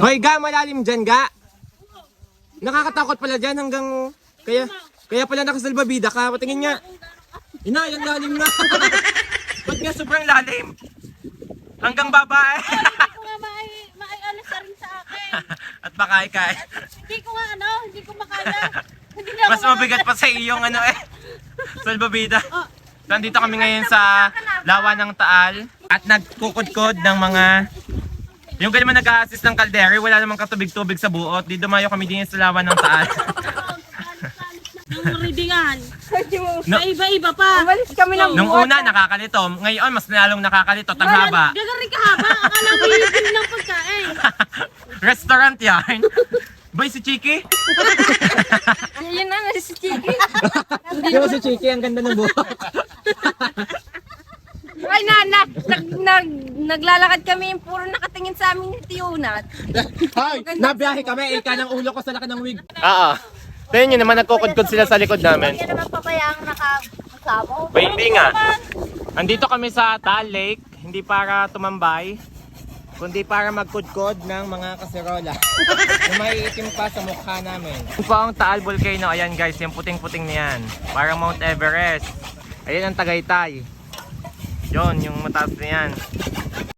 Hoy, ga, malalim dyan, ga. Nakakatakot pala dyan hanggang... Kaya pala nakasalbabida ka. Patingin nga. Ina, yung lalim na. Ba't nga sobrang lalim? Hanggang babae. Hindi ko nga maialis na rin sa akin. At bakay-kay. Hindi ko nga hindi ko makaya. Hindi na Mas mabigat pa sa iyong salbabida. Nandito kami ngayon sa lawa ng Taal at nagkukudkod ng mga... Yung ganun nag-a-assist ng kaldero, wala namang katubig-tubig sa buot. Di dumayo kami din sa lawa ng Taal. Nung readingan. Sa iba-iba pa. Umalis kami ng Nung una nakakalito, ngayon mas lalong nakakalito. Ang haba. Gagari ka haba. Akala mo yung ng pagkain. Restaurant yan. Boy, si Chiki? Yun na, si Chiki. Di ba si Chiki? Ang ganda ng buhok. Ay, naglalakad kami, puro nakatingin sa amin ni Tiyunat. Ay, nabiyahe kami. Ika ng ulo ko sa laki ng wig. Oo. Tingnan nyo naman, nagkukudkod sila sa likod namin. Hindi naman pabayaang nakasamo. Ba, hindi nga. Andito kami sa Taal Lake, hindi para tumambay, kundi para magkudkod ng mga kaserola. Yung maiitim pa sa mukha namin. Ito po ang Taal Volcano. Ayan guys, yung puting-puting na yan. Parang Mount Everest. Ayan ang Tagaytay. Yon, yung mataas na yan.